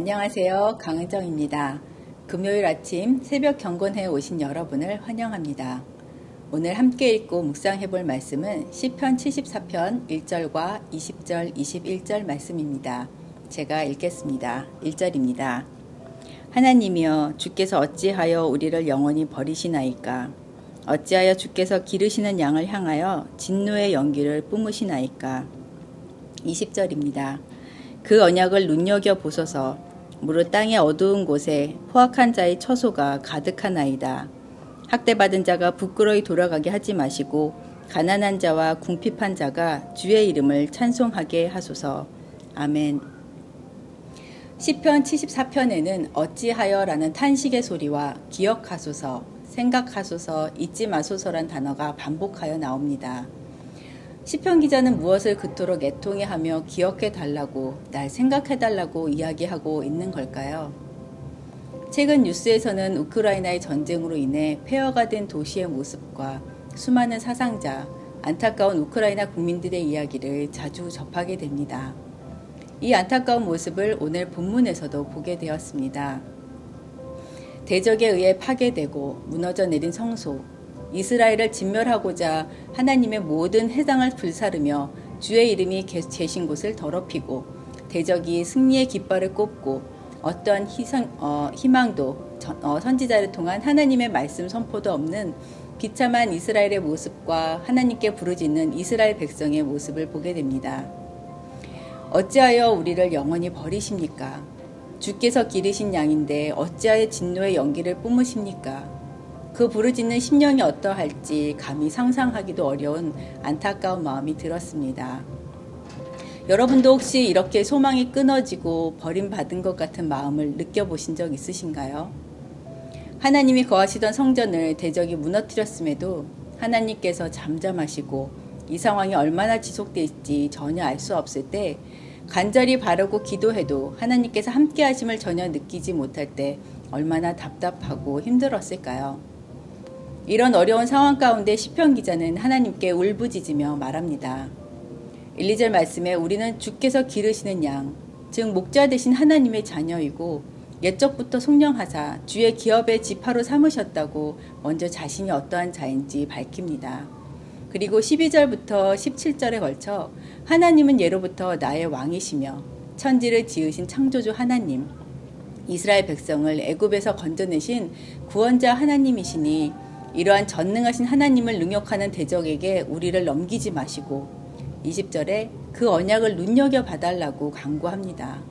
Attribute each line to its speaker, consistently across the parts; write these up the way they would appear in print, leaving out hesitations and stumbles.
Speaker 1: 안녕하세요. 강은정입니다. 금요일 아침 새벽 경건회에 오신 여러분을 환영합니다. 오늘 함께 읽고 묵상해 볼 말씀은 시편 74편 1절과 20절, 21절 말씀입니다. 제가 읽겠습니다. 1절입니다. 하나님이여 주께서 어찌하여 우리를 영원히 버리시나이까? 어찌하여 주께서 기르시는 양을 향하여 진노의 연기를 뿜으시나이까? 20절입니다. 그 언약을 눈여겨보소서. 무릇 땅의 어두운 곳에 포악한 자의 처소가 가득하나이다. 학대받은 자가 부끄러이 돌아가게 하지 마시고 가난한 자와 궁핍한 자가 주의 이름을 찬송하게 하소서. 아멘. 시편 74편에는 어찌하여라는 탄식의 소리와 기억하소서, 생각하소서, 잊지 마소서란 단어가 반복하여 나옵니다. 시편 기자는 무엇을 그토록 애통해하며 기억해달라고, 날 생각해달라고 이야기하고 있는 걸까요? 최근 뉴스에서는 우크라이나의 전쟁으로 인해 폐허가 된 도시의 모습과 수많은 사상자, 안타까운 우크라이나 국민들의 이야기를 자주 접하게 됩니다. 이 안타까운 모습을 오늘 본문에서도 보게 되었습니다. 대적에 의해 파괴되고 무너져 내린 성소, 이스라엘을 진멸하고자 하나님의 모든 해상을 불사르며 주의 이름이 계신 곳을 더럽히고 대적이 승리의 깃발을 꼽고 어떠한 희망도 선지자를 통한 하나님의 말씀 선포도 없는 비참한 이스라엘의 모습과 하나님께 부르짖는 이스라엘 백성의 모습을 보게 됩니다. 어찌하여 우리를 영원히 버리십니까? 주께서 기르신 양인데 어찌하여 진노의 연기를 뿜으십니까? 그 부르짖는 심령이 어떠할지 감히 상상하기도 어려운 안타까운 마음이 들었습니다. 여러분도 혹시 이렇게 소망이 끊어지고 버림받은 것 같은 마음을 느껴보신 적 있으신가요? 하나님이 거하시던 성전을 대적이 무너뜨렸음에도 하나님께서 잠잠하시고 이 상황이 얼마나 지속될지 전혀 알 수 없을 때 간절히 바라고 기도해도 하나님께서 함께 하심을 전혀 느끼지 못할 때 얼마나 답답하고 힘들었을까요? 이런 어려운 상황 가운데 시편 기자는 하나님께 울부짖으며 말합니다. 1, 2절 말씀에 우리는 주께서 기르시는 양, 즉 목자 되신 하나님의 자녀이고 옛적부터 속령하사 주의 기업의 지파로 삼으셨다고 먼저 자신이 어떠한 자인지 밝힙니다. 그리고 12절부터 17절에 걸쳐 하나님은 예로부터 나의 왕이시며 천지를 지으신 창조주 하나님, 이스라엘 백성을 애굽에서 건져내신 구원자 하나님이시니 이러한 전능하신 하나님을 능욕하는 대적에게 우리를 넘기지 마시고 20절에 그 언약을 눈여겨봐달라고 간구합니다.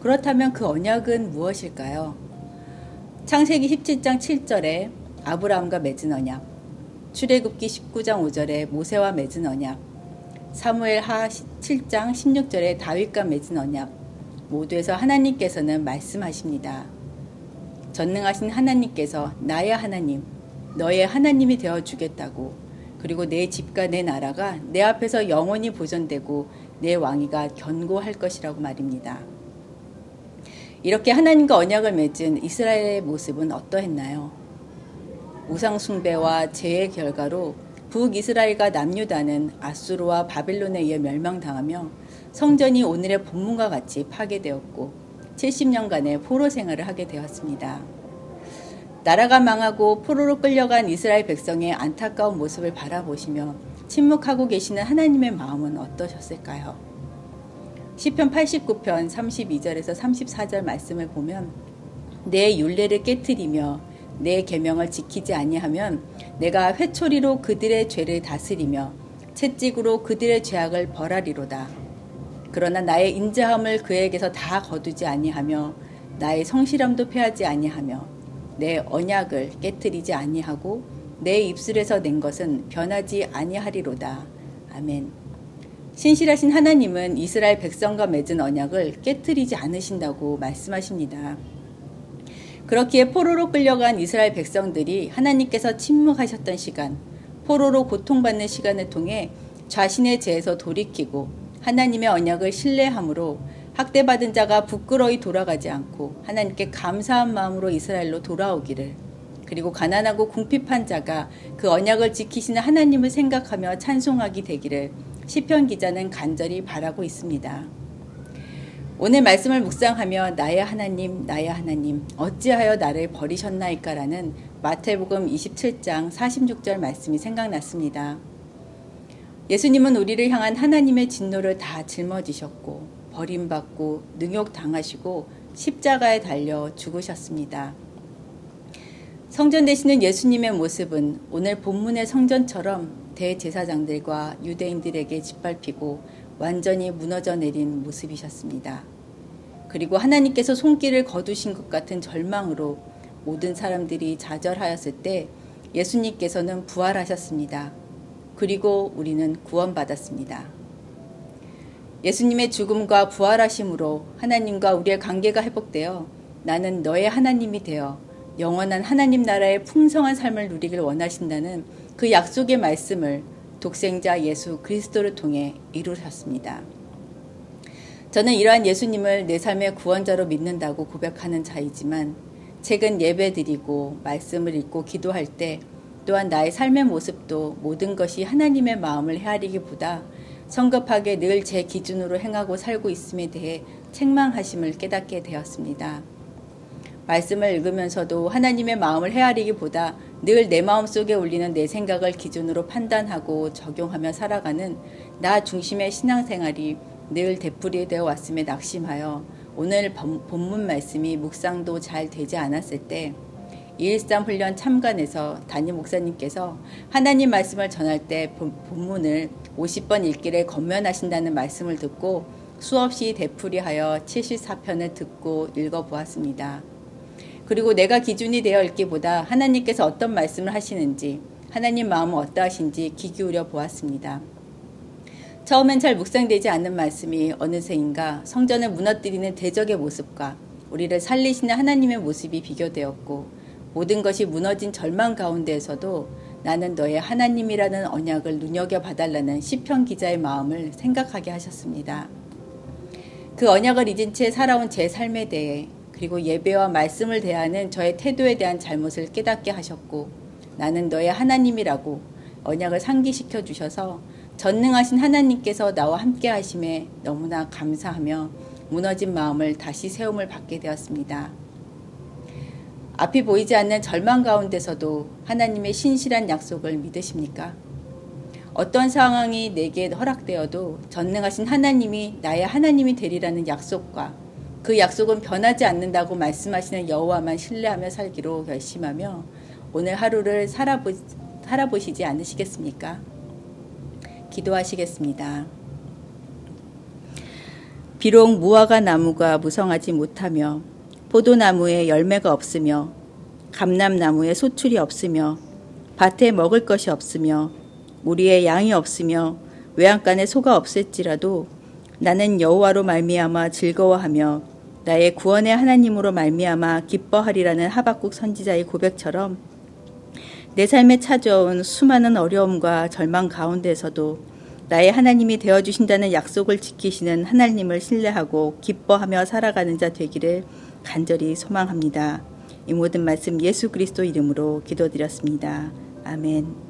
Speaker 1: 그렇다면 그 언약은 무엇일까요? 창세기 17장 7절에 아브라함과 맺은 언약, 출애굽기 19장 5절에 모세와 맺은 언약, 사무엘하 7장 16절에 다윗과 맺은 언약, 모두에서 하나님께서는 말씀하십니다. 전능하신 하나님께서 나의 하나님, 너의 하나님이 되어주겠다고, 그리고 내 집과 내 나라가 내 앞에서 영원히 보존되고 내 왕위가 견고할 것이라고 말입니다. 이렇게 하나님과 언약을 맺은 이스라엘의 모습은 어떠했나요? 우상숭배와 죄의 결과로 북이스라엘과 남유다는 아수르와 바벨론에 의해 멸망당하며 성전이 오늘의 본문과 같이 파괴되었고 70년간의 포로 생활을 하게 되었습니다. 나라가 망하고 포로로 끌려간 이스라엘 백성의 안타까운 모습을 바라보시며 침묵하고 계시는 하나님의 마음은 어떠셨을까요? 시편 89편 32절에서 34절 말씀을 보면 내 율례를 깨트리며 내 계명을 지키지 아니하면 내가 회초리로 그들의 죄를 다스리며 채찍으로 그들의 죄악을 벌하리로다. 그러나 나의 인자함을 그에게서 다 거두지 아니하며 나의 성실함도 패하지 아니하며 내 언약을 깨트리지 아니하고 내 입술에서 낸 것은 변하지 아니하리로다. 아멘. 신실하신 하나님은 이스라엘 백성과 맺은 언약을 깨트리지 않으신다고 말씀하십니다. 그렇기에 포로로 끌려간 이스라엘 백성들이 하나님께서 침묵하셨던 시간, 포로로 고통받는 시간을 통해 자신의 죄에서 돌이키고 하나님의 언약을 신뢰함으로 학대받은 자가 부끄러이 돌아가지 않고 하나님께 감사한 마음으로 이스라엘로 돌아오기를, 그리고 가난하고 궁핍한 자가 그 언약을 지키시는 하나님을 생각하며 찬송하게 되기를 시편 기자는 간절히 바라고 있습니다. 오늘 말씀을 묵상하며 나의 하나님 어찌하여 나를 버리셨나이까라는 마태복음 27장 46절 말씀이 생각났습니다. 예수님은 우리를 향한 하나님의 진노를 다 짊어지셨고 버림받고 능욕당하시고 십자가에 달려 죽으셨습니다. 성전 되시는 예수님의 모습은 오늘 본문의 성전처럼 대제사장들과 유대인들에게 짓밟히고 완전히 무너져 내린 모습이셨습니다. 그리고 하나님께서 손길을 거두신 것 같은 절망으로 모든 사람들이 좌절하였을 때 예수님께서는 부활하셨습니다. 그리고 우리는 구원받았습니다. 예수님의 죽음과 부활하심으로 하나님과 우리의 관계가 회복되어 나는 너의 하나님이 되어 영원한 하나님 나라의 풍성한 삶을 누리길 원하신다는 그 약속의 말씀을 독생자 예수 그리스도를 통해 이루셨습니다. 저는 이러한 예수님을 내 삶의 구원자로 믿는다고 고백하는 자이지만 최근 예배드리고 말씀을 읽고 기도할 때 또한 나의 삶의 모습도 모든 것이 하나님의 마음을 헤아리기보다 성급하게 늘 제 기준으로 행하고 살고 있음에 대해 책망하심을 깨닫게 되었습니다. 말씀을 읽으면서도 하나님의 마음을 헤아리기보다 늘 내 마음속에 울리는 내 생각을 기준으로 판단하고 적용하며 살아가는 나 중심의 신앙생활이 늘 되풀이되어 왔음에 낙심하여 오늘 본문 말씀이 묵상도 잘 되지 않았을 때 213 훈련 참관에서 담임 목사님께서 하나님 말씀을 전할 때 본문을 50번 읽기를 권면하신다는 말씀을 듣고 수없이 되풀이하여 74편을 듣고 읽어보았습니다. 그리고 내가 기준이 되어 읽기보다 하나님께서 어떤 말씀을 하시는지 하나님 마음은 어떠하신지 귀 기울여 보았습니다. 처음엔 잘 묵상되지 않는 말씀이 어느새인가 성전을 무너뜨리는 대적의 모습과 우리를 살리시는 하나님의 모습이 비교되었고 모든 것이 무너진 절망 가운데에서도 나는 너의 하나님이라는 언약을 눈여겨봐달라는 시편 기자의 마음을 생각하게 하셨습니다. 그 언약을 잊은 채 살아온 제 삶에 대해 그리고 예배와 말씀을 대하는 저의 태도에 대한 잘못을 깨닫게 하셨고 나는 너의 하나님이라고 언약을 상기시켜 주셔서 전능하신 하나님께서 나와 함께 하심에 너무나 감사하며 무너진 마음을 다시 세움을 받게 되었습니다. 앞이 보이지 않는 절망 가운데서도 하나님의 신실한 약속을 믿으십니까? 어떤 상황이 내게 허락되어도 전능하신 하나님이 나의 하나님이 되리라는 약속과 그 약속은 변하지 않는다고 말씀하시는 여호와만 신뢰하며 살기로 결심하며 오늘 하루를 살아보시지 않으시겠습니까? 기도하시겠습니다. 비록 무화과 나무가 무성하지 못하며 포도나무에 열매가 없으며 감람나무에 소출이 없으며 밭에 먹을 것이 없으며 우리의 양이 없으며 외양간에 소가 없을지라도 나는 여호와로 말미암아 즐거워하며 나의 구원의 하나님으로 말미암아 기뻐하리라는 하박국 선지자의 고백처럼 내 삶에 찾아온 수많은 어려움과 절망 가운데서도 나의 하나님이 되어주신다는 약속을 지키시는 하나님을 신뢰하고 기뻐하며 살아가는 자 되기를 간절히 소망합니다. 이 모든 말씀 예수 그리스도 이름으로 기도드렸습니다. 아멘.